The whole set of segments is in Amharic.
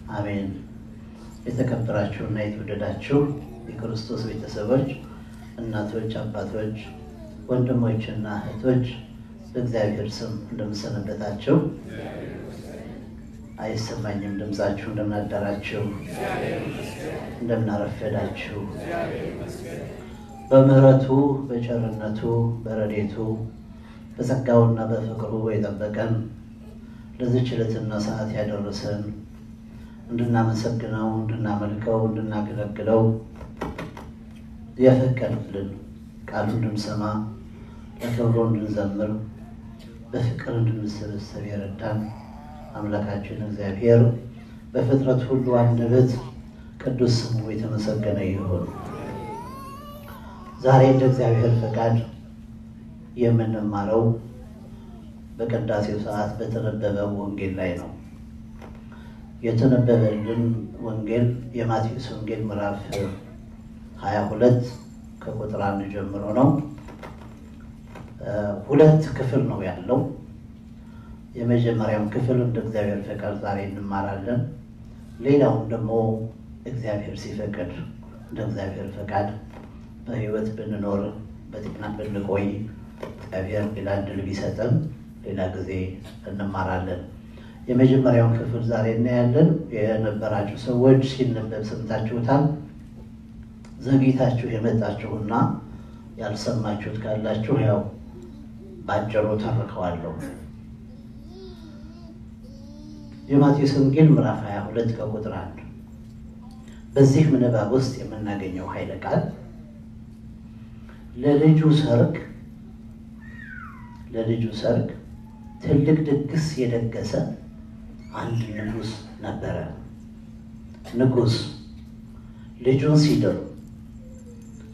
አሜን። የተከበራችሁና የተወደዳችሁ የክርስቶስ ቤተሰቦች እናቶች አባቶች ወንድሞችና እህቶች በእግዚአብሔር ስም እንደምሰነበታችሁ አይሰማኝም ድምጻችሁ እንደምናደራችሁ እንደምናረፈዳችሁ በምህረቱ በቸርነቱ በረድኤቱ በጸጋውና በፍቅሩ የጠበቀን ለዚህች ዕለትና ሰዓት ያደረሰን እንድናመሰግነው እንድናመልከው እንድናገለግለው የፈቀደልን ቃሉን እንድንሰማ ለክብሩ እንድንዘምር በፍቅር እንድንሰበሰብ የረዳን አምላካችን እግዚአብሔር በፍጥረት ሁሉ አንደበት ቅዱስ ስሙ የተመሰገነ ይሁን። ዛሬ እንደ እግዚአብሔር ፈቃድ የምንማረው በቅዳሴው ሰዓት በተነበበው ወንጌል ላይ ነው። የተነበበልን ወንጌል የማቴዎስ ወንጌል ምዕራፍ 22 ከቁጥር 1 ጀምሮ ነው። ሁለት ክፍል ነው ያለው። የመጀመሪያው ክፍል እንደ እግዚአብሔር ፈቃድ ዛሬ እንማራለን። ሌላው ደግሞ እግዚአብሔር ሲፈቅድ እንደ እግዚአብሔር ፈቃድ በሕይወት ብንኖር በጤና ብንቆይ እግዚአብሔር ሌላ ዕድል ቢሰጠን ሌላ ጊዜ እንማራለን። የመጀመሪያውን ክፍል ዛሬ እናያለን። የነበራችሁ ሰዎች ሲነበብ ሰምታችሁታል። ዘግይታችሁ የመጣችሁና ያልሰማችሁት ካላችሁ ያው ባጭሩ ተርከዋለሁ። የማቴዎስ ወንጌል ምዕራፍ 22 ከቁጥር 1 በዚህ ምንባብ ውስጥ የምናገኘው ኃይለ ቃል ለልጁ ሰርግ ትልቅ ድግስ የደገሰ አንድ ንጉስ ነበረ። ንጉስ ልጁን ሲድር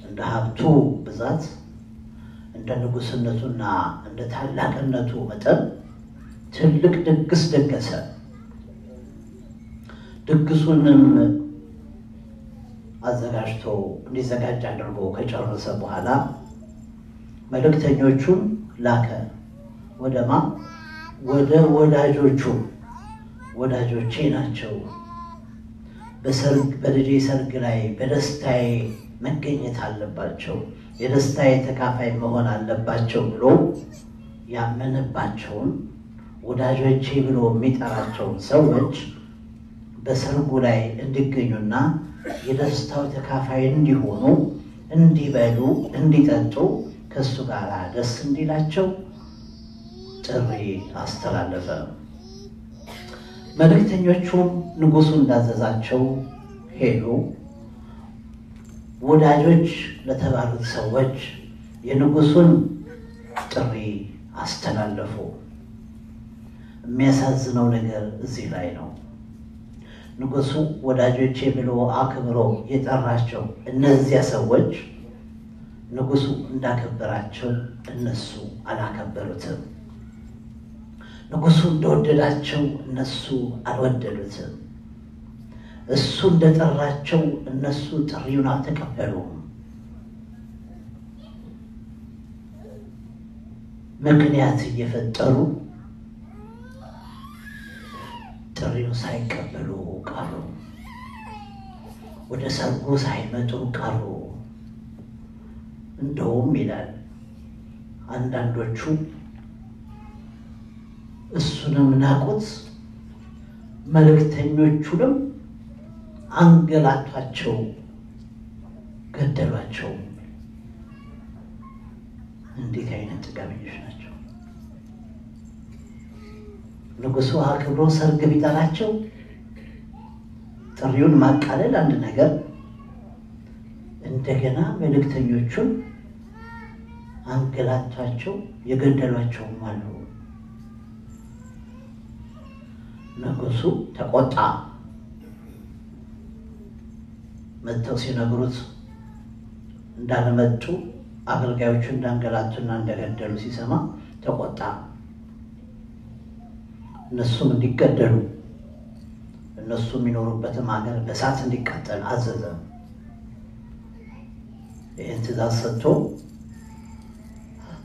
እንደ ሀብቱ ብዛት እንደ ንጉስነቱና እንደ ታላቅነቱ መጠን ትልቅ ድግስ ደገሰ። ድግሱንም አዘጋጅቶ እንዲዘጋጅ አድርጎ ከጨረሰ በኋላ መልእክተኞቹን ላከ። ወደ ወዳጆቼ ናቸው በልጄ ሰርግ ላይ በደስታዬ መገኘት አለባቸው፣ የደስታዬ ተካፋይ መሆን አለባቸው ብሎ ያመነባቸውን ወዳጆቼ ብሎ የሚጠራቸውን ሰዎች በሰርጉ ላይ እንዲገኙና የደስታው ተካፋይ እንዲሆኑ እንዲበሉ እንዲጠጡ ከሱ ጋር ደስ እንዲላቸው ጥሪ አስተላለፈ። መልእክተኞቹም ንጉሱ እንዳዘዛቸው ሄዱ። ወዳጆች ለተባሉት ሰዎች የንጉሱን ጥሪ አስተላለፉ። የሚያሳዝነው ነገር እዚህ ላይ ነው። ንጉሱ ወዳጆቼ ብሎ አክብሮ የጠራቸው እነዚያ ሰዎች ንጉሱ እንዳከበራቸው እነሱ አላከበሩትም። ንጉሱ እንደወደዳቸው እነሱ አልወደዱትም። እሱ እንደጠራቸው እነሱ ጥሪውን አልተቀበሉም። ምክንያት እየፈጠሩ ጥሪውን ሳይቀበሉ ቀሩ። ወደ ሰርጉ ሳይመጡ ቀሩ። እንደውም ይላል አንዳንዶቹ እሱንም ናቁት፣ መልእክተኞቹንም አንገላቷቸው፣ ገደሏቸው። እንዴት አይነት ጥጋበኞች ናቸው! ንጉሱ አክብሮ ሰርግ ቢጠራቸው ጥሪውን ማቃለል አንድ ነገር፣ እንደገና መልእክተኞቹን አንገላቷቸው የገደሏቸውም አሉ። ንጉሱ ተቆጣ። መጥተው ሲነግሩት እንዳልመጡ አገልጋዮቹ እንዳንገላቱና እንደገደሉ ሲሰማ ተቆጣ። እነሱም እንዲገደሉ እነሱ የሚኖሩበትም ሀገር በእሳት እንዲቃጠል አዘዘ። ይህን ትእዛዝ ሰጥቶ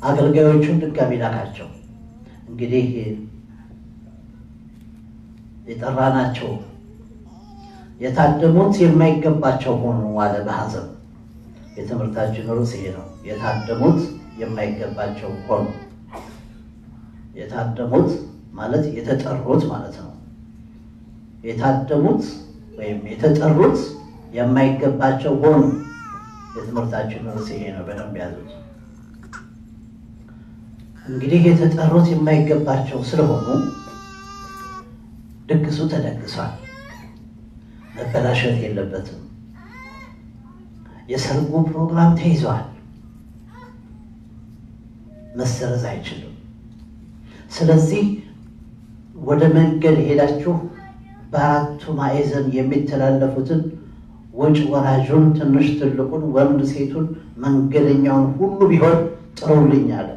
አገልጋዮቹን ድጋሚ ላካቸው። እንግዲህ የጠራናቸው የታደሙት የማይገባቸው ሆኑ አለ በሐዘን። የትምህርታችን ርዕስ ይሄ ነው። የታደሙት የማይገባቸው ሆኑ። የታደሙት ማለት የተጠሩት ማለት ነው። የታደሙት ወይም የተጠሩት የማይገባቸው ሆኑ። የትምህርታችን ርዕስ ይሄ ነው። በደንብ ያዙት። እንግዲህ የተጠሩት የማይገባቸው ስለሆኑ ድግሱ ተደግሷል። መበላሸት የለበትም። የሰርጉ ፕሮግራም ተይዟል። መሰረዝ አይችልም። ስለዚህ ወደ መንገድ ሄዳችሁ በአራቱ ማዕዘን የሚተላለፉትን ወጭ ወራጁን፣ ትንሽ ትልቁን፣ ወንድ ሴቱን፣ መንገደኛውን ሁሉ ቢሆን ጥሩልኝ አለ።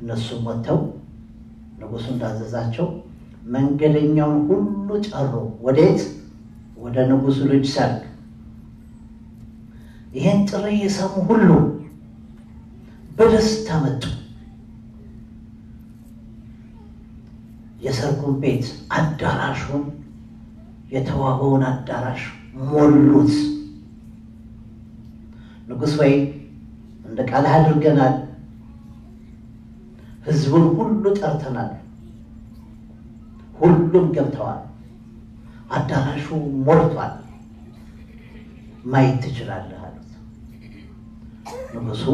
እነሱም ወጥተው ንጉሡ እንዳዘዛቸው መንገደኛውን ሁሉ ጠሩ። ወዴት? ወደ ንጉሡ ልጅ ሰርግ። ይህን ጥሪ የሰሙ ሁሉ በደስታ መጡ። የሰርጉን ቤት አዳራሹን፣ የተዋበውን አዳራሽ ሞሉት። ንጉሥ ወይ እንደ ቃልህ አድርገናል፣ ሕዝቡን ሁሉ ጠርተናል፣ ሁሉም ገብተዋል፣ አዳራሹ ሞልቷል፣ ማየት ትችላለህ አሉት። ንጉሡ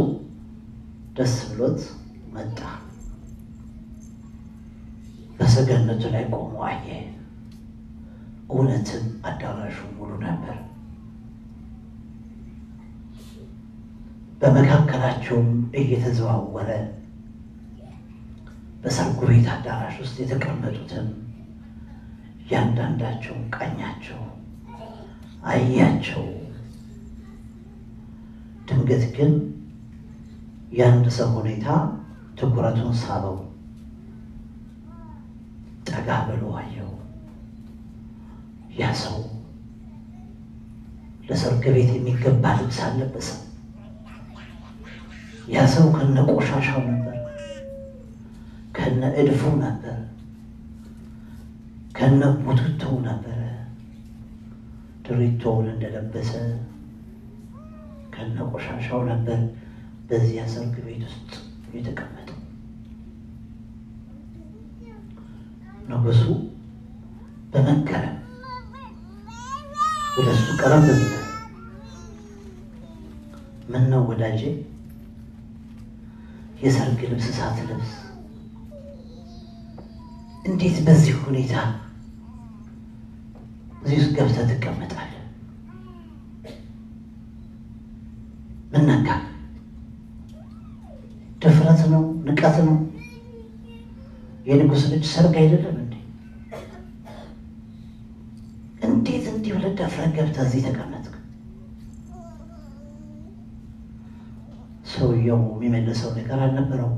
ደስ ብሎት መጣ። በሰገነቱ ላይ ቆሞ አየ። እውነትም አዳራሹ ሙሉ ነበር። በመካከላቸውም እየተዘዋወረ በሰርጉ ቤት አዳራሽ ውስጥ የተቀመጡትን እያንዳንዳቸው ቃኛቸው፣ አያቸው። ድንገት ግን የአንድ ሰው ሁኔታ ትኩረቱን ሳበው። ጠጋ ብሎ አየው። ያ ሰው ለሰርግ ቤት የሚገባ ልብስ አልለበሰም። ያ ሰው ከነ ቆሻሻው ነበር፣ ከነ እድፉ ነበር፣ ከነ ቡትቶው ነበር። ድሪቶውን እንደለበሰ ከነ ቆሻሻው ነበር በዚያ ሰርግ ቤት ውስጥ የተቀመጠው። ንጉሡ በመገረም ወደ እሱ ቀረብ ብሎ ምን ነው ወዳጄ፣ የሰርግ ልብስ ሳትለብስ እንዴት በዚህ ሁኔታ እዚህ ውስጥ ገብተህ ትቀመጣለህ? ምን ነካ? ድፍረት ነው? ንቀት ነው? የንጉሥ ልጅ ሰርግ አይደለም እንዴ? እንዴት እንዲህ ብለህ ደፍረህ ገብተህ እዚህ ተቀመጥክ? ሰውየው የሚመልሰው ነገር አልነበረው።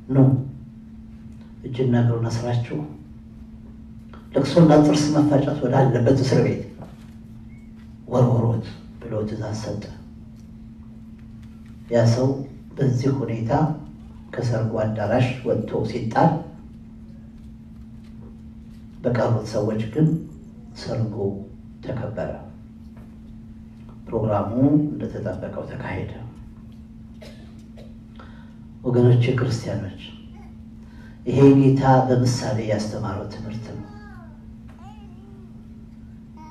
ኑ እጅና እግሩን አስራችሁ ለቅሶና ጥርስ መፋጨት ወዳለበት እስር ቤት ወርወሮት ብሎ ትእዛዝ ሰጠ። ያ ሰው በዚህ ሁኔታ ከሰርጉ አዳራሽ ወጥቶ ሲጣል፣ በቀሩት ሰዎች ግን ሰርጉ ተከበረ። ፕሮግራሙ እንደተጠበቀው ተካሄደ። ወገኖች ክርስቲያኖች፣ ይሄ ጌታ በምሳሌ ያስተማረው ትምህርት ነው።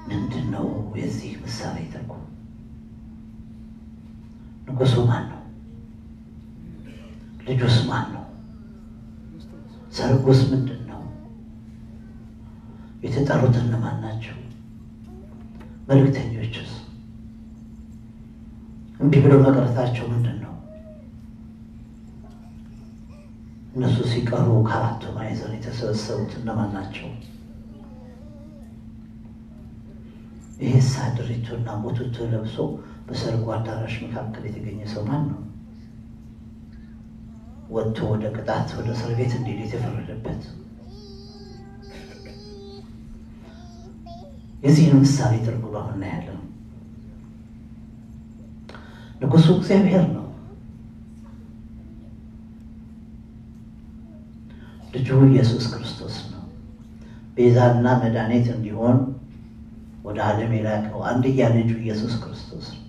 ምንድን ነው የዚህ ምሳሌ ትርጉም? ንጉሡ ማን ነው? ልጁስ ማን ነው? ሰርጉስ ምንድን ነው? የተጠሩት እነማን ናቸው? መልእክተኞችስ እምቢ ብለው መቅረታቸው ምንድን ነው? እነሱ ሲቀሩ ከአራቱ ማዕዘን የተሰበሰቡት እነማን ናቸው? ይሄሳ ድሪቶና ቡትቶ ለብሶ በሰርጉ አዳራሽ መካከል የተገኘ ሰው ማን ነው? ወጥቶ ወደ ቅጣት ወደ እስር ቤት እንዲሄድ የተፈረደበት። የዚህን ምሳሌ ትርጉም አሁን እናያለን። ንጉሡ እግዚአብሔር ነው። ልጁ ኢየሱስ ክርስቶስ ነው። ቤዛና መድኃኒት እንዲሆን ወደ ዓለም የላከው አንድያ ልጁ ኢየሱስ ክርስቶስ ነው።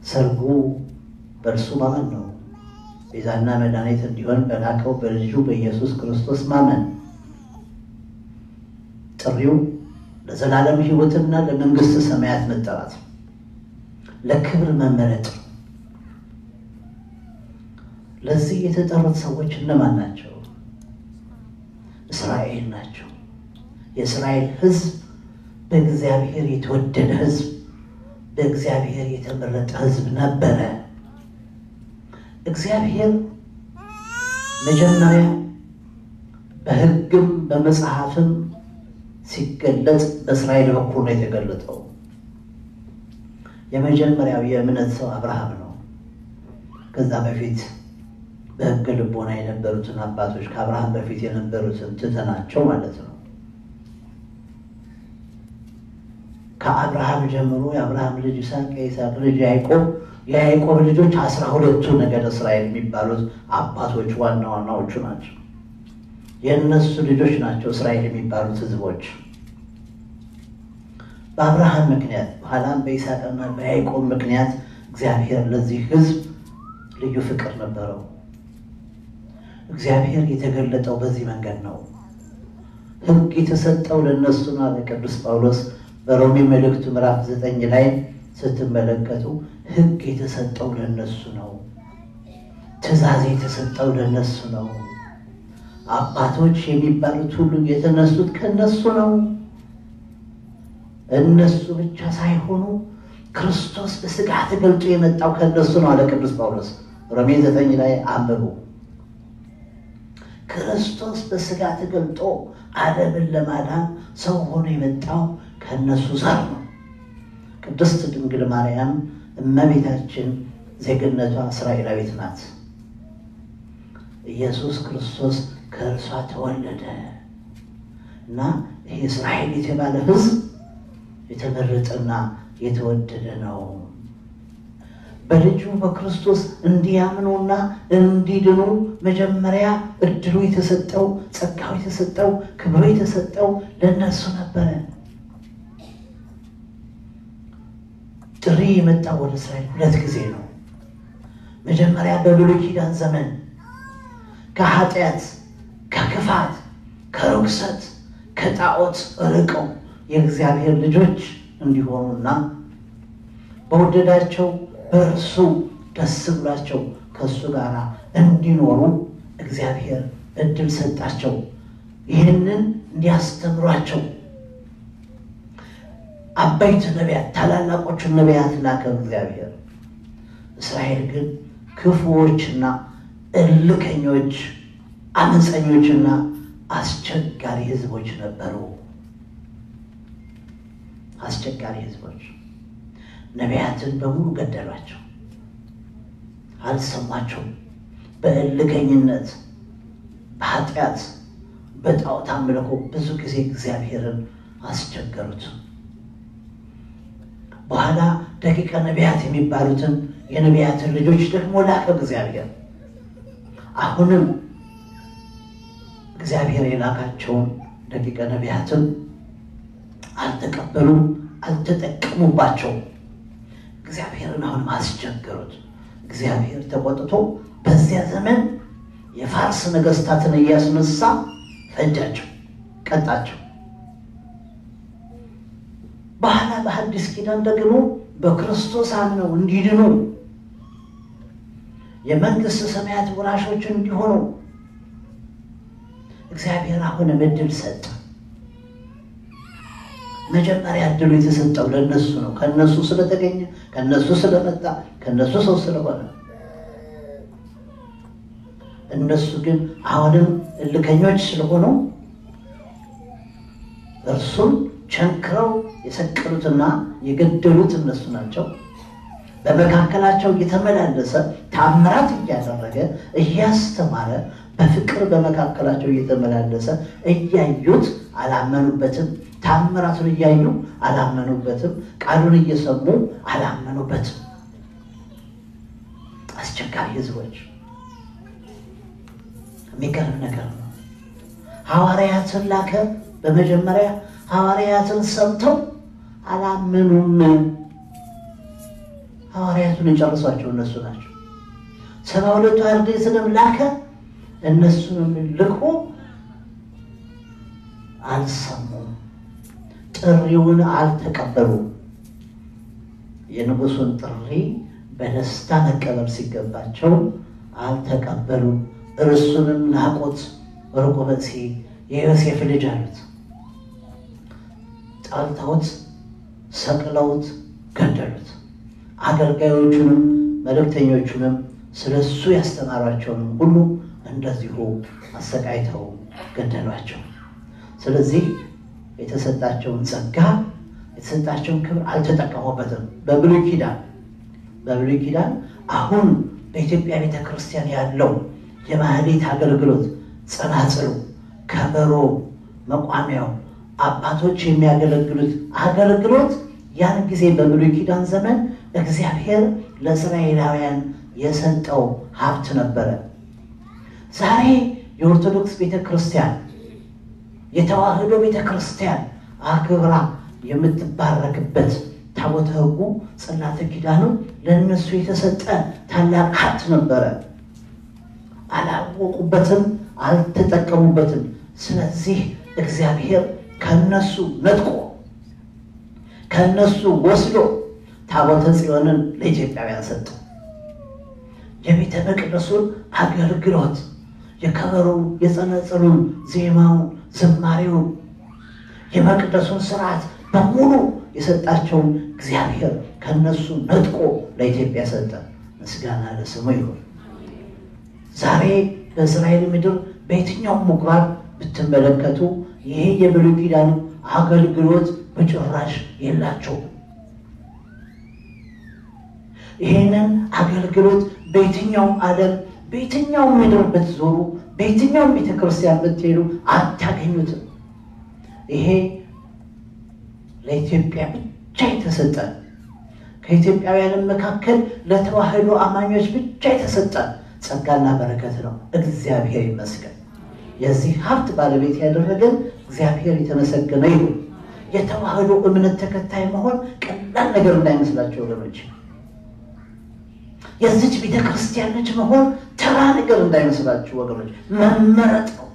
ሰርጉ በእርሱ ማመን ነው። ቤዛና መድኃኒት እንዲሆን በላከው በልጁ በኢየሱስ ክርስቶስ ማመን። ጥሪው ለዘላለም ሕይወትና ለመንግሥተ ሰማያት መጠራት፣ ለክብር መመረጥ። ለዚህ የተጠሩት ሰዎች እነማን ናቸው? እስራኤል ናቸው። የእስራኤል ሕዝብ በእግዚአብሔር የተወደደ ሕዝብ፣ በእግዚአብሔር የተመረጠ ሕዝብ ነበረ። እግዚአብሔር መጀመሪያ በሕግም በመጽሐፍም ሲገለጽ በእስራኤል በኩል ነው የተገለጠው። የመጀመሪያው የእምነት ሰው አብርሃም ነው። ከዛ በፊት በሕግ ልቦና የነበሩትን አባቶች ከአብርሃም በፊት የነበሩትን ትተናቸው ማለት ነው። ከአብርሃም ጀምሮ የአብርሃም ልጅ ይስሐቅ፣ የይስሐቅ ልጅ ያዕቆብ፣ የያዕቆብ ልጆች 12ቱ ነገደ እስራኤል የሚባሉት አባቶች ዋና ዋናዎቹ ናቸው። የእነሱ ልጆች ናቸው እስራኤል የሚባሉት ሕዝቦች። በአብርሃም ምክንያት በኋላም በይስሐቅና በያዕቆብ ምክንያት እግዚአብሔር ለዚህ ሕዝብ ልዩ ፍቅር ነበረው። እግዚአብሔር የተገለጠው በዚህ መንገድ ነው። ሕግ የተሰጠው ለእነሱ ነው አለ ቅዱስ ጳውሎስ በሮሜ መልእክቱ ምዕራፍ 9 ላይ ስትመለከቱ ሕግ የተሰጠው ለእነሱ ነው። ትእዛዝ የተሰጠው ለእነሱ ነው። አባቶች የሚባሉት ሁሉ የተነሱት ከነሱ ነው። እነሱ ብቻ ሳይሆኑ ክርስቶስ በሥጋ ተገልጦ የመጣው ከነሱ ነው አለ ቅዱስ ጳውሎስ ሮሜ 9 ላይ አንብቡ። ክርስቶስ በሥጋ ተገልጦ ዓለምን ለማዳን ሰው ሆኖ የመጣው ከነሱ ዘር ነው። ቅድስት ድንግል ማርያም እመቤታችን ዜግነቷ እስራኤላዊት ናት። ኢየሱስ ክርስቶስ ከእርሷ ተወለደ እና ይህ እስራኤል የተባለ ሕዝብ የተመረጠና የተወደደ ነው። በልጁ በክርስቶስ እንዲያምኑና እንዲድኑ መጀመሪያ እድሉ የተሰጠው፣ ጸጋው የተሰጠው፣ ክብሩ የተሰጠው ለእነሱ ነበረ። ጥሪ የመጣው ወደ እስራኤል 2 ጊዜ ነው። መጀመሪያ በብሉይ ኪዳን ዘመን ከኃጢአት፣ ከክፋት፣ ከርኩሰት፣ ከጣዖት ርቀው የእግዚአብሔር ልጆች እንዲሆኑና በወደዳቸው በእርሱ ደስ ብሏቸው ከእሱ ጋር እንዲኖሩ እግዚአብሔር እድል ሰጣቸው። ይህንን እንዲያስተምሯቸው አበይት ነቢያት፣ ታላላቆቹን ነቢያት ላከ እግዚአብሔር። እስራኤል ግን ክፉዎችና እልከኞች፣ አመፀኞችና አስቸጋሪ ሕዝቦች ነበሩ። አስቸጋሪ ሕዝቦች ነቢያትን በሙሉ ገደሏቸው፣ አልሰማቸውም። በእልከኝነት፣ በኃጢአት፣ በጣዖት አምልኮ ብዙ ጊዜ እግዚአብሔርን አስቸገሩት። በኋላ ደቂቀ ነቢያት የሚባሉትን የነቢያትን ልጆች ደግሞ ላከ እግዚአብሔር። አሁንም እግዚአብሔር የላካቸውን ደቂቀ ነቢያትን አልተቀበሉም፣ አልተጠቀሙባቸውም። እግዚአብሔርን አሁን አስቸገሩት። እግዚአብሔር ተቆጥቶ በዚያ ዘመን የፋርስ ነገስታትን እያስነሳ ፈጃቸው፣ ቀጣቸው። በኋላ በሐዲስ ኪዳን ደግሞ በክርስቶስ አምነው እንዲድኑ የመንግሥተ ሰማያት ወራሾች እንዲሆኑ እግዚአብሔር አሁንም እድል ሰጠ። መጀመሪያ እድሉ የተሰጠው ለነሱ ነው። ከነሱ ስለተገኘ፣ ከነሱ ስለመጣ፣ ከነሱ ሰው ስለሆነ። እነሱ ግን አሁንም እልከኞች ስለሆኑ እርሱን ቸንክረው የሰቀሉትና የገደሉት እነሱ ናቸው። በመካከላቸው እየተመላለሰ ታምራት እያደረገ እያስተማረ በፍቅር በመካከላቸው እየተመላለሰ እያዩት አላመኑበትም። ታምራቱን እያዩ አላመኑበትም። ቃሉን እየሰሙ አላመኑበትም። አስቸጋሪ ሕዝቦች የሚገርም ነገር ነው። ሐዋርያትን ላከ። በመጀመሪያ ሐዋርያትን ሰምተው አላመኑም። ሐዋርያቱን የጨረሷቸው እነሱ ናቸው። 72 አርድእትንም ላከ። እነሱንም ልኮ አልሰሙም፣ ጥሪውን አልተቀበሉም። የንጉሱን ጥሪ በደስታ መቀበል ሲገባቸው አልተቀበሉም። እርሱንም ናቁት። ርቁበት የዮሴፍ ልጅ አሉት። ጣልተውት ሰቅለውት ገደሉት። አገልጋዮቹንም መልእክተኞቹንም ስለሱ ያስተማሯቸውን ሁሉ እንደዚሁ አሰቃይተው ገደሏቸው። ስለዚህ የተሰጣቸውን ጸጋ የተሰጣቸውን ክብር አልተጠቀሙበትም። በብሉይ ኪዳን አሁን በኢትዮጵያ ቤተክርስቲያን ያለው የማህሌት አገልግሎት፣ ጸናጽሉ፣ ከበሮ፣ መቋሚያው አባቶች የሚያገለግሉት አገልግሎት ያን ጊዜ በብሉይ ኪዳን ዘመን እግዚአብሔር ለእስራኤላውያን የሰጠው ሀብት ነበረ። ዛሬ የኦርቶዶክስ ቤተክርስቲያን የተዋህዶ ቤተክርስቲያን አክብራ የምትባረክበት ታቦተ ሕጉ ጽላተ ኪዳኑ ለነሱ የተሰጠ ታላቅ ሀብት ነበረ። አላወቁበትም፣ አልተጠቀሙበትም። ስለዚህ እግዚአብሔር ከነሱ ነጥቆ ከነሱ ወስዶ ታቦተ ጽዮንን ለኢትዮጵያውያን ሰጠ። የቤተ መቅደሱን አገልግሎት የከበሩ የጸናጽሉን ዜማውን ዝማሬውን የመቅደሱን ስርዓት በሙሉ የሰጣቸውን እግዚአብሔር ከነሱ ነጥቆ ለኢትዮጵያ ሰጠ። ምስጋና ለስሙ ይሁን። ዛሬ በእስራኤል ምድር በየትኛውም ምኩራብ ብትመለከቱ ይሄ የብሉይ ኪዳን አገልግሎት በጭራሽ የላቸውም። ይሄንን አገልግሎት በየትኛውም ዓለም በየትኛውም ምድር ብትዞሩ በየትኛውም ቤተክርስቲያን ብትሄዱ አታገኙትም። ይሄ ለኢትዮጵያ ብቻ የተሰጠ ከኢትዮጵያውያን መካከል ለተዋህዶ አማኞች ብቻ የተሰጠ ጸጋና በረከት ነው። እግዚአብሔር ይመስገን። የዚህ ሀብት ባለቤት ያደረገን እግዚአብሔር የተመሰገነ ይሁን። የተዋህዶ እምነት ተከታይ መሆን ቀላል ነገር እንዳይመስላችሁ ወገኖች። የዚች ቤተክርስቲያን ልጅ መሆን ተራ ነገር እንዳይመስላችሁ ወገኖች። መመረጥ ነው።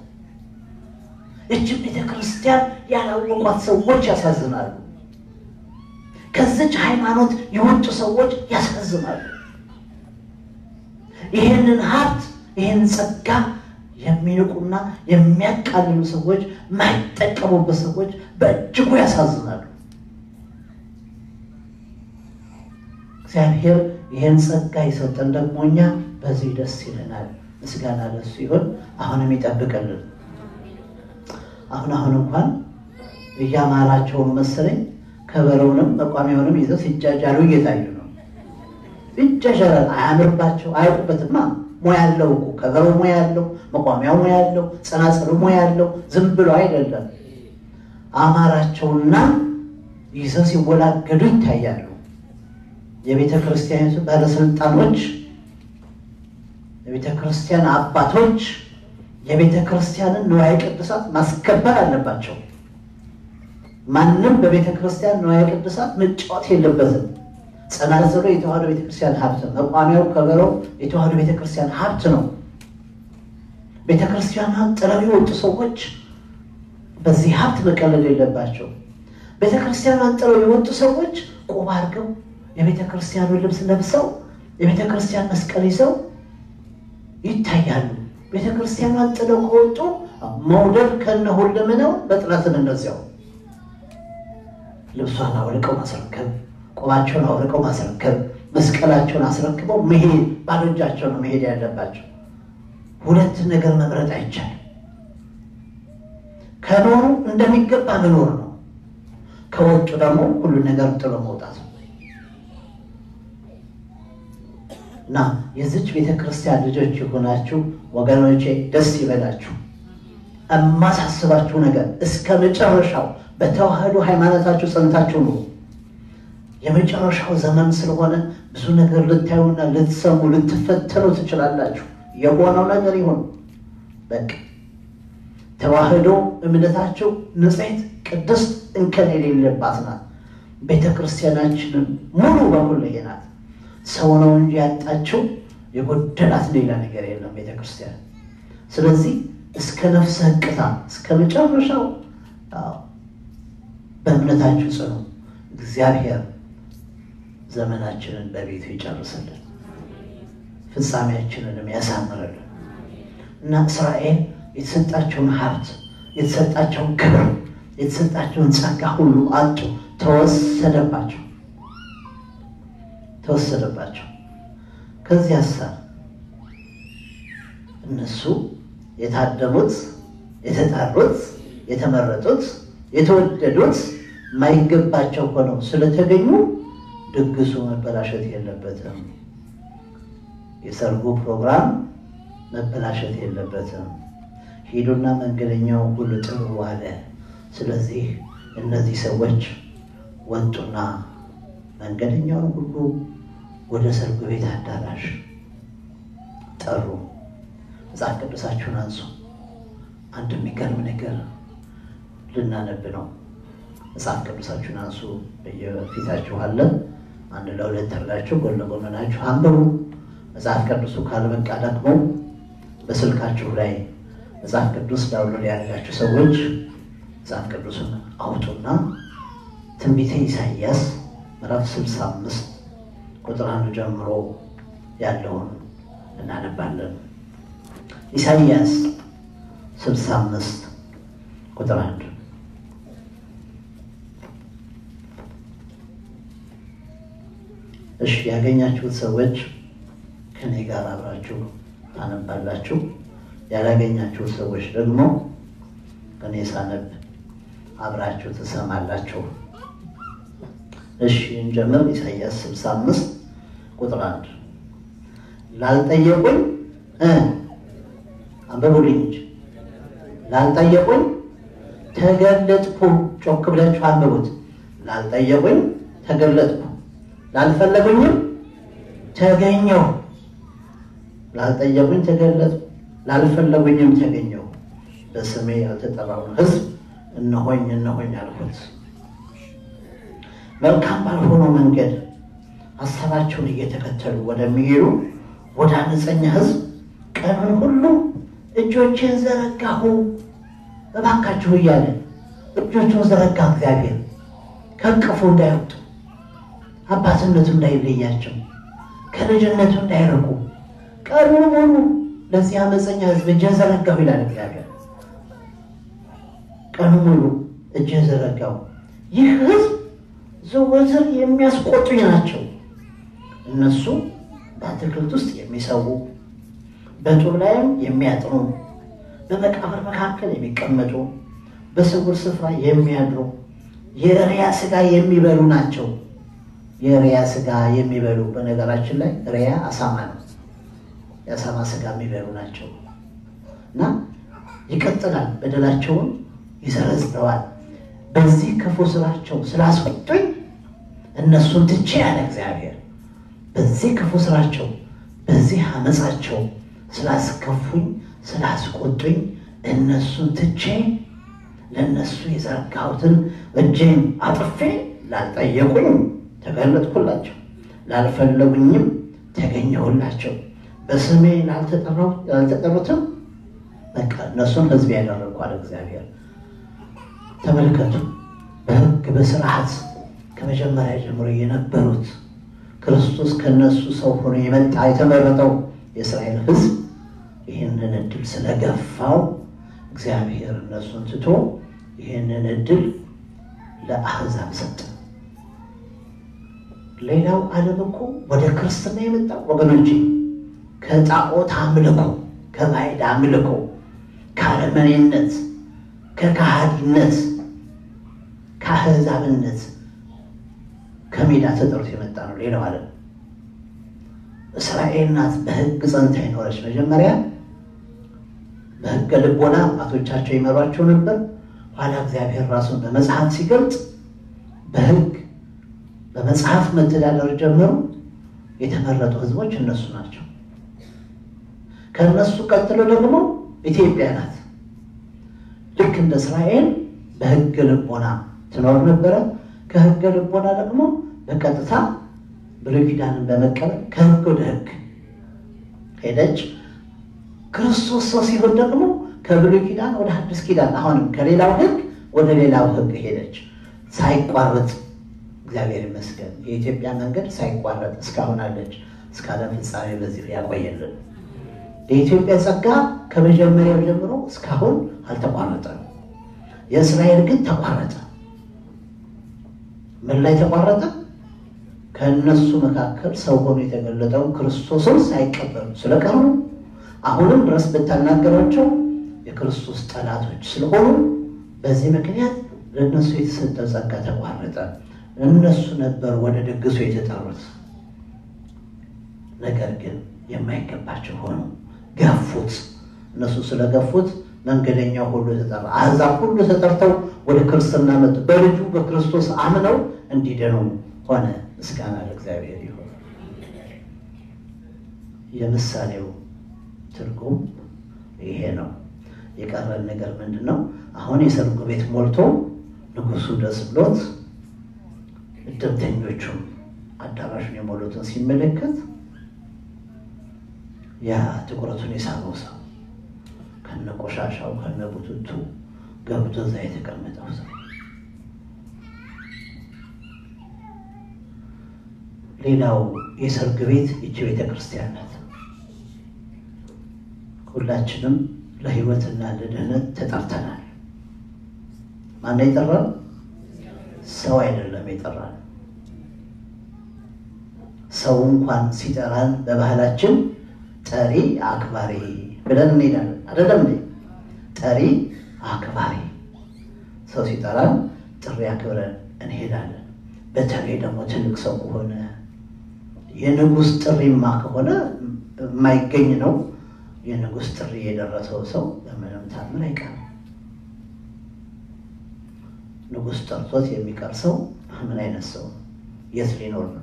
እቺ ቤተክርስቲያን ያላወቋት ሰዎች ያሳዝናሉ። ከዚች ሃይማኖት የወጡ ሰዎች ያሳዝናሉ። ይሄንን ሀብት ይሄን ጸጋ የሚንቁና የሚያቃልሉ ሰዎች፣ ማይጠቀሙበት ሰዎች በእጅጉ ያሳዝናሉ። እግዚአብሔር ይሄን ጸጋ ይሰጠን፣ ደግሞ እኛ በዚህ ደስ ይለናል። ምስጋና ለሱ ይሁን። አሁንም ይጠብቅልን። አሁን እንኳን እያማራቸው መሰለኝ ከበረውንም መቋሚያውንም ይዘው ሲጃጃሉ እየታዩ ነው። ይጃጃላል። አያምርባቸው፣ አያውቁበትማ። ሙያ ያለው እኮ ከበረው ሙያ ያለው፣ መቋሚያው ሙያ ያለው፣ ጸናጽሉ ሙያ ያለው ዝም ብሎ አይደለም። አማራቸውና ይዘው ሲወላገዱ ይታያሉ። የቤተ ክርስቲያኒቱ ባለስልጣኖች፣ የቤተ ክርስቲያን አባቶች የቤተ ክርስቲያንን ንዋየ ቅድሳት ማስከበር አለባቸው። ማንም በቤተ ክርስቲያን ንዋየ ቅድሳት መጫወት የለበትም። ጸናጽሉ የተዋህዶ ቤተ ክርስቲያን ሀብት ነው። መቋሚያው ከበረው የተዋህዶ ቤተ ክርስቲያን ሀብት ነው። ቤተ ክርስቲያኗን ጥለው የወጡ ሰዎች በዚህ ሀብት መቀለድ የለባቸው። ቤተ ክርስቲያኗን ጥለው የወጡ ሰዎች ቆብ አድርገው የቤተ ክርስቲያኑን ልብስ ለብሰው የቤተ ክርስቲያን መስቀል ይዘው ይታያሉ። ቤተ ክርስቲያኗን ጥለው ከወጡ መውደድ ከነሁለመናው በጥላትን እንደዚያው ልብሷን አውልቀው ማስረከብ፣ ቆባቸውን አውልቀው ማስረከብ፣ መስቀላቸውን አስረክበው መሄድ፣ ባዶ እጃቸውን ነው መሄድ ያለባቸው። ሁለት ነገር መምረጥ አይቻልም። ከኖሩ እንደሚገባ መኖር ነው። ከወጡ ደግሞ ሁሉ ነገር ጥሎ መውጣት ነው። እና የዚች ቤተክርስቲያን ልጆች የሆናችሁ ወገኖቼ ደስ ይበላችሁ። እማሳስባችሁ ነገር እስከ መጨረሻው በተዋህዶ ሃይማኖታችሁ ጸንታችሁ ነው። የመጨረሻው ዘመን ስለሆነ ብዙ ነገር ልታዩና ልትሰሙ ልትፈተኑ ትችላላችሁ። የሆነው ነገር ይሁን በቃ ተዋህዶ እምነታቸው ንጽሕት ቅድስት እንከን የሌለባት ናት። ቤተክርስቲያናችንን ሙሉ በሙሉ ይሄናት። ሰው ነው እንጂ ያጣቸው የጎደላት ሌላ ነገር የለም ቤተክርስቲያን። ስለዚህ እስከ ነፍስ ሕቅታ እስከ መጨረሻው በእምነታችሁ ጽኑ። እግዚአብሔር ዘመናችንን በቤቱ ይጨርስልን፣ ፍጻሜያችንንም ያሳምርልን እና እስራኤል የተሰጣቸውን ሀብት የተሰጣቸውን ክብር የተሰጣቸውን ጸጋ ሁሉ አጡ፣ ተወሰደባቸው። ከዚያስ እነሱ የታደሙት የተጠሩት የተመረጡት የተወደዱት የማይገባቸው ሆነው ስለተገኙ ድግሱ መበላሸት የለበትም። የሰርጉ ፕሮግራም መበላሸት የለበትም። ሄዱና መንገደኛው ሁሉ ጥሩ አለ። ስለዚህ እነዚህ ሰዎች ወጡና መንገደኛውን ሁሉ ወደ ሰርጉ ቤት አዳራሽ ጠሩ። መጽሐፍ ቅዱሳችሁን አንሱ። አንድ የሚገርም ነገር ልናነብ ነው። መጽሐፍ ቅዱሳችሁን አንሱ። በየፊታችሁ አለ። አንድ ለሁለት አድርጋችሁ ጎን ለጎን ሆናችሁ አንብቡ። መጽሐፍ ቅዱሱ ካልበቃ ደግሞ በስልካችሁ ላይ መጽሐፍ ቅዱስ ዳውንሎድ ያደረጋችሁ ሰዎች መጽሐፍ ቅዱስን አውጡና ትንቢተ ኢሳይያስ ምዕራፍ 65 ቁጥር 1 ጀምሮ ያለውን እናነባለን። ኢሳይያስ 65 ቁጥር 1 እሺ፣ ያገኛችሁት ሰዎች ከኔ ጋር አብራችሁ ታነባላችሁ። ያላገኛችሁት ሰዎች ደግሞ ከኔ ሳነብ አብራችሁ ትሰማላችሁ። እሺ እንጀምር። ኢሳይያስ 65 ቁጥር 1 ላልጠየቁኝ አንብቡልኝ እንጂ ላልጠየቁኝ ተገለጥኩ። ጮክ ብላችሁ አንብቡት። ላልጠየቁኝ ተገለጥኩ፣ ላልፈለጉኝም ተገኘው። ላልጠየቁኝ ተገለጥኩ፣ ላልፈለጉኝም ተገኘው። በስሜ ያልተጠራውን ሕዝብ እነሆኝ አልኩት። መልካም ባልሆነው መንገድ ሐሳባቸውን እየተከተሉ ወደሚሄዱ ወደ አመፀኛ ሕዝብ ቀኑን ሁሉ እጆቼን ዘረጋሁ። እባካችሁ እያለ እጆቹን ዘረጋ እግዚአብሔር። ከእቅፉ እንዳይወጡ፣ አባትነቱ እንዳይለያቸው፣ ከልጅነቱ እንዳይርቁ ቀኑን ሙሉ ለዚህ አመፀኛ ሕዝብ እጄን ዘረጋሁ ይላል እግዚአብሔር። ቀኑን ሙሉ እጄን ዘረጋሁ። ይህ ሕዝብ ዘወትር የሚያስቆጡኝ ናቸው። እነሱ በአትክልት ውስጥ የሚሰዉ፣ በጡብ ላይም የሚያጥኑ፣ በመቃብር መካከል የሚቀመጡ፣ በስውር ስፍራ የሚያድሩ፣ የእሪያ ስጋ የሚበሉ ናቸው። የእሪያ ስጋ የሚበሉ፣ በነገራችን ላይ እሪያ አሳማ ነው። የአሳማ ስጋ የሚበሉ ናቸው እና ይቀጥላል። በደላቸውን ይዘረዝረዋል። በዚህ ክፉ ስራቸው ስላስቆጡኝ እነሱን ትቼ ያለ እግዚአብሔር። በዚህ ክፉ ስራቸው በዚህ አመፃቸው ስላስከፉኝ ስላስቆጡኝ እነሱን ትቼ ለነሱ የዘረጋሁትን እጄን አጥፌ ላልጠየቁኝ ተገለጥኩላቸው፣ ላልፈለጉኝም ተገኘሁላቸው። በስሜ ላልተጠሩትም በቃ እነሱን ሕዝብ ያደረግኳል እግዚአብሔር። ተመልከቱ፣ በሕግ በስርዓት ከመጀመሪያ ጀምሮ የነበሩት ክርስቶስ ከነሱ ሰው ሆኖ የመጣ የተመረጠው የእስራኤል ሕዝብ ይህንን እድል ስለገፋው እግዚአብሔር እነሱን ትቶ ይህንን እድል ለአሕዛብ ሰጠ። ሌላው ዓለም እኮ ወደ ክርስትና የመጣ ወገኖቼ ከጣዖት አምልኮ፣ ከባዕድ አምልኮ፣ ከአረመኔነት፣ ከካሃዲነት፣ ከአሕዛብነት ከሜዳ ተጠርቶ የመጣ ነው። ሌላው ዓለም እስራኤል ናት በሕግ ጸንታ ይኖረች። መጀመሪያ በሕገ ልቦና አባቶቻቸው ይመሯቸው ነበር። ኋላ እግዚአብሔር ራሱን በመጽሐፍ ሲገልጽ በሕግ በመጽሐፍ መተዳደር ጀመሩ። የተመረጡ ሕዝቦች እነሱ ናቸው። ከነሱ ቀጥሎ ደግሞ ኢትዮጵያ ናት። ልክ እንደ እስራኤል በሕገ ልቦና ትኖር ነበረ። ከሕገ ልቦና ደግሞ በቀጥታ ብሉይ ኪዳንን በመቀበል ከሕግ ወደ ሕግ ሄደች። ክርስቶስ ሰው ሲሆን ደግሞ ከብሉይ ኪዳን ወደ አዲስ ኪዳን አሁንም ከሌላው ሕግ ወደ ሌላው ሕግ ሄደች ሳይቋረጥ። እግዚአብሔር ይመስገን የኢትዮጵያ መንገድ ሳይቋረጥ እስካሁን አለች። እስከ ዓለም ፍጻሜ በዚህ ያቆየልን። የኢትዮጵያ ጸጋ ከመጀመሪያው ጀምሮ እስካሁን አልተቋረጠም። የእስራኤል ግን ተቋረጠ። ምን ላይ ተቋረጠ? ከእነሱ መካከል ሰው ሆኖ የተገለጠው ክርስቶስን ሳይቀበሉ ስለቀሩ አሁንም ድረስ ብታናገሯቸው የክርስቶስ ጠላቶች ስለሆኑ በዚህ ምክንያት ለእነሱ የተሰጠው ጸጋ ተቋረጠ። እነሱ ነበር ወደ ድግሱ የተጠሩት። ነገር ግን የማይገባቸው ሆኑ፣ ገፉት። እነሱ ስለገፉት መንገደኛው ሁሉ ተጠራ። አሕዛብ ሁሉ ተጠርተው ወደ ክርስትና መጡ። በልጁ በክርስቶስ አምነው እንዲድኑ ሆነ። ምስጋና ለእግዚአብሔር ይሁን። የምሳሌው ትርጉም ይሄ ነው። የቀረን ነገር ምንድነው? አሁን የሰርጉ ቤት ሞልቶ ንጉሱ ደስ ብሎት እድምተኞቹም አዳራሹን የሞሉትን ሲመለከት ያ ትኩረቱን የሳበው ሰው ከነቆሻሻው ከነቡትቱ ገብቶ እዛ የተቀመጠው ሰው ሌላው የሰርግ ቤት ይህች ቤተክርስቲያን ናት። ሁላችንም ለሕይወትና ለድህነት ተጠርተናል። ማን የጠራን? ሰው አይደለም የጠራን። ሰው እንኳን ሲጠራን በባህላችን ጠሪ አክባሪ ብለን እንሄዳለን አይደለም እንዴ? ጠሪ አክባሪ። ሰው ሲጠራን ጥሪ አክብረን እንሄዳለን። በተለይ ደግሞ ትልቅ ሰው ከሆነ የንጉስ ጥሪማ ከሆነ የማይገኝ ነው። የንጉስ ጥሪ የደረሰው ሰው በምንም ታምር አይቀርም። ንጉስ ጠርቶት የሚቀር ሰው ምን አይነት ሰው ነው? የት ሊኖር ነው?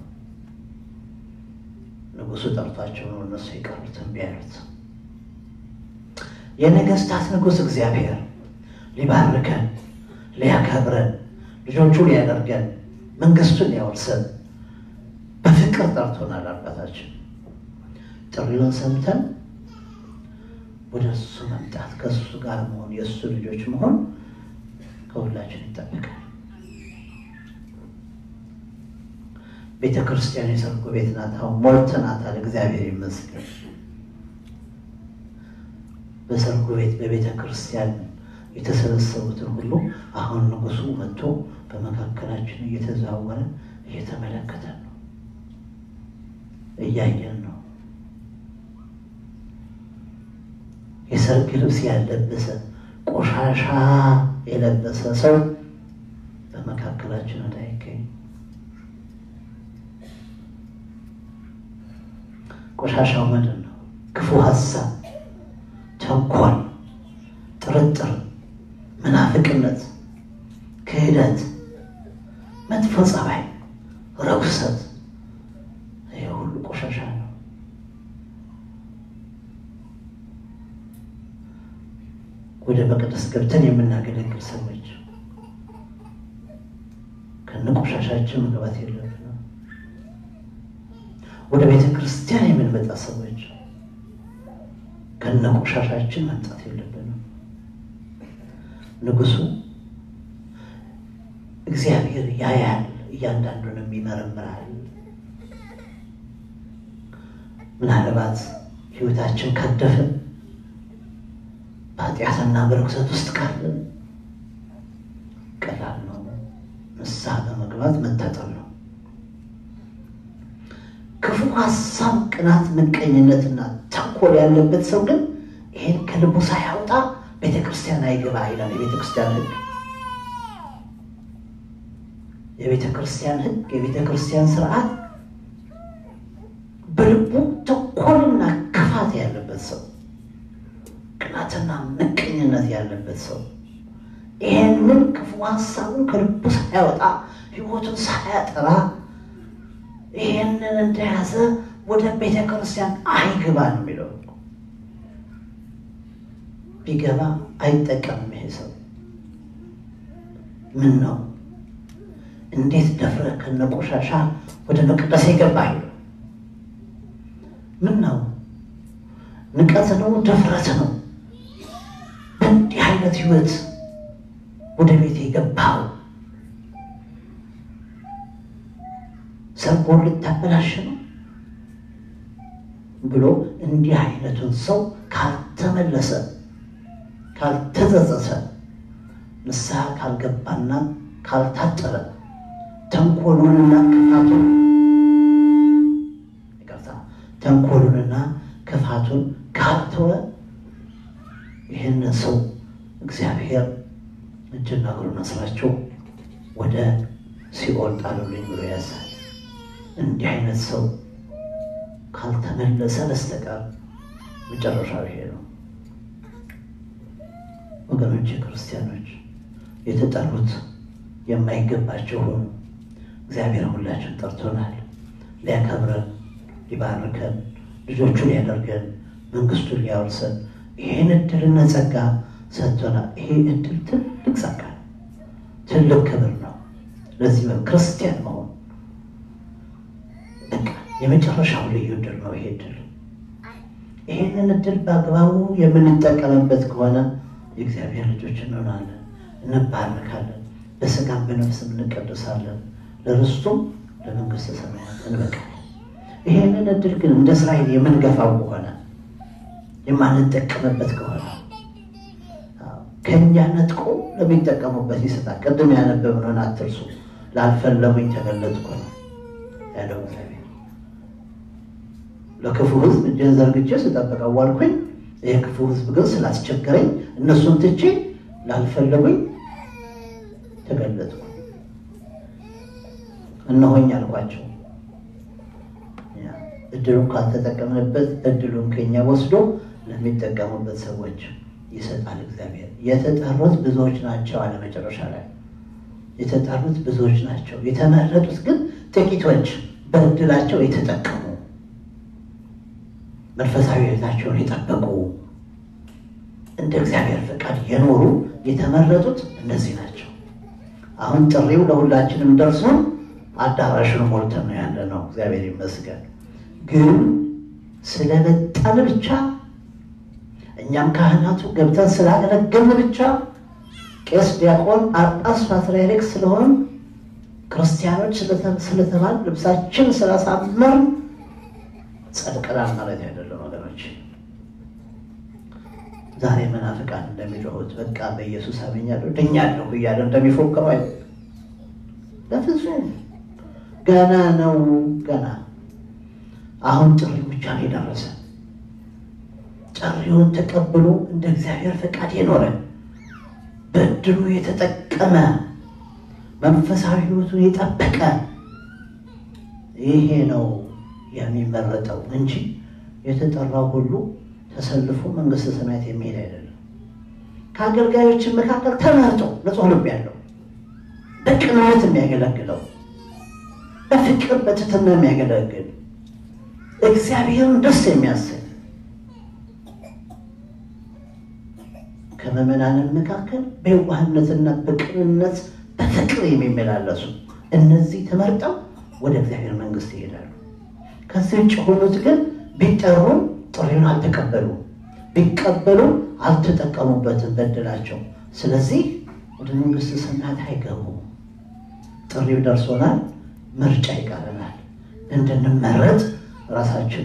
ንጉሱ ጠርቷቸው ነው እነሱ የቀሩት እምቢ ያሉት። የነገስታት ንጉስ እግዚአብሔር ሊባርከን፣ ሊያከብረን፣ ልጆቹ ሊያደርገን፣ መንግስቱን ሊያወርሰን በፍቅር ጠርቶናል። አባታችን ጥሪውን ሰምተን ወደ እሱ መምጣት፣ ከእሱ ጋር መሆን፣ የእሱ ልጆች መሆን ከሁላችን ይጠበቃል። ቤተክርስቲያን የሰርጉ ቤት ናት። አሁን ሞልተናታል። እግዚአብሔር ይመስገን። በሰርጉ ቤት በቤተክርስቲያን የተሰበሰቡትን ሁሉ አሁን ንጉሱ መጥቶ በመካከላችን እየተዘዋወረ እየተመለከተን ነው፣ እያየን ነው። የሰርግ ልብስ ያለበሰ ቆሻሻ የለበሰ ሰው በመካከላችን እንዳይገኝ። ቆሻሻው ምንድን ነው? ክፉ ሀሳብ፣ ተንኮል፣ ጥርጥር፣ መናፍቅነት፣ ክህደት፣ መጥፎ ጸባይ፣ ረኩሰት፣ ይሄ ሁሉ ቆሻሻ ነው። ወደ መቅደስ ገብተን የምናገለግል ሰዎች ከነቆሻሻችን መግባት የለብንም። ወደ ቤተ ክርስቲያን የምንመጣ ሰዎች ከነቆሻሻችን መምጣት የለብንም። ንጉሱ እግዚአብሔር ያያል፣ እያንዳንዱንም ይመረምራል። ምናልባት ሕይወታችን ካደፈን በኃጢአትና በርኩሰት ውስጥ ካለን ቀላል ነው፣ ንስሐ በመግባት መታጠብ ነው። ክፉ ሀሳብ፣ ቅናት፣ ምቀኝነትና ተንኮል ያለበት ሰው ግን ይሄን ከልቡ ሳያወጣ ቤተክርስቲያን አይገባ ይላል የቤተክርስቲያን ሕግ። የቤተክርስቲያን ሕግ፣ የቤተክርስቲያን ስርዓት በልቡ ተንኮልና ክፋት ያለበት ሰው፣ ቅናትና ምቀኝነት ያለበት ሰው ይሄንን ክፉ ሀሳቡን ከልቡ ሳያወጣ ሕይወቱን ሳያጠራ ይሄንን እንደያዘ ወደ ቤተክርስቲያን አይገባ ነው የሚለው። ቢገባ አይጠቀምም ይሄ ሰው። ምን ነው እንዴት ደፍረህ ከነቆሻሻ ወደ መቅደስ ይገባል? ምን ነው ንቀት ነው ድፍረት ነው? እንዲህ አይነት ህይወት ወደ ቤት ይገባው? ሰርጎን ልታበላሽ ነው ብሎ እንዲህ አይነቱን ሰው ካልተመለሰ ካልተጸጸተ ንስሐ ካልገባና ካልታጠበ ተንኮሉንና ክፋቱን ካልተወ ይህንን ሰው እግዚአብሔር እጅና እግሩን አስራቸው ወደ ሲኦል ጣሉልኝ ብሎ ያዛል። እንዲህ አይነት ሰው ካልተመለሰ በስተቀር መጨረሻው ይሄ ነው። ወገኖች ክርስቲያኖች የተጠሩት የማይገባቸው ሆኑ። እግዚአብሔር ሁላችን ጠርቶናል ሊያከብረን ሊባርከን ልጆቹ ሊያደርገን መንግስቱን ሊያወርሰን ይሄን እድልና ጸጋ ሰጥቶናል። ይሄ እድል ትልቅ ጸጋ ትልቅ ክብር ነው። ለዚህ ክርስቲያን መሆን በቃ የመጨረሻው ልዩ እድል ነው። ይሄ እድል ይሄንን እድል በአግባቡ የምንጠቀምበት ከሆነ የእግዚአብሔር ልጆች እንሆናለን፣ እንባረካለን፣ በስጋም በነፍስም እንቀደሳለን፣ ለርስቱም ለመንግስተ ሰማያት እንበቃለን። ይሄንን እድል ግን እንደ እስራኤል የምንገፋው ከሆነ የማንጠቀምበት ከሆነ ከኛ ነጥቆ ለሚጠቀሙበት ይሰጣል። ቅድም ያነበብነውን አትርሱ። ላልፈለጉኝ ተገለጥኩ ነው ያለው እግዚአብሔር። ለክፉ ሕዝብ እጄን ዘርግቼ ስጠብቀው ዋልኩኝ። ይሄ ክፉ ሕዝብ ግን ስላስቸገረኝ እነሱን ትቼ ላልፈለጉኝ ተገለጥኩ እነሆኝ አልኳቸው። እድሉን ካልተጠቀምንበት እድሉን ከኛ ወስዶ ለሚጠቀሙበት ሰዎች ይሰጣል እግዚአብሔር። የተጠሩት ብዙዎች ናቸው አለ መጨረሻ ላይ። የተጠሩት ብዙዎች ናቸው፣ የተመረጡት ግን ጥቂቶች፣ በእድላቸው የተጠቀሙ መንፈሳዊ ሕይወታቸውን የጠበቁ እንደ እግዚአብሔር ፈቃድ የኖሩ የተመረጡት እነዚህ ናቸው። አሁን ጥሪው ለሁላችንም ደርሶን አዳራሹን ሞልተን ነው ያለነው። እግዚአብሔር ይመስገን። ግን ስለመጣን ብቻ እኛም ካህናቱ ገብተን ስላገለገልን ብቻ ቄስ፣ ዲያቆን፣ ጳጳስ፣ ፓትርያርክ ስለሆን ክርስቲያኖች ስለተባል ልብሳችን ስላሳመር ጸድቀናል ማለት አይደለም ወገኖች። ዛሬ መናፍቃን እንደሚጮሁት በቃ በኢየሱስ አምኛለሁ ድኛለሁ እያለ እንደሚፎክረው አይደለም። በፍጹም ገና ነው። ገና አሁን ጥሪው ብቻ ነው የደረሰ። ጥሪውን ተቀብሎ እንደ እግዚአብሔር ፈቃድ የኖረ በእድሉ የተጠቀመ መንፈሳዊ ሕይወቱን የጠበቀ ይሄ ነው የሚመረጠው እንጂ የተጠራው ሁሉ ተሰልፎ መንግስተ ሰማያት የሚሄድ አይደለም። ከአገልጋዮች መካከል ተመርጦ ንጹሕ ልብ ያለው በቅንነት የሚያገለግለው በፍቅር በትህትና የሚያገለግል እግዚአብሔርን ደስ የሚያሰኝ ከመመናንን መካከል በየዋህነትና በቅንነት በፍቅር የሚመላለሱ እነዚህ ተመርጠው ወደ እግዚአብሔር መንግስት ይሄዳሉ። ከዚህ ውጭ ሆኑት ግን ቢጠሩ ጥሪውን አልተቀበሉ፣ ቢቀበሉ አልተጠቀሙበትም በእድላቸው። ስለዚህ ወደ መንግስተ ሰማያት አይገቡም። ጥሪው ደርሶናል፣ ምርጫ ይቀረናል። እንድንመረጥ ራሳችን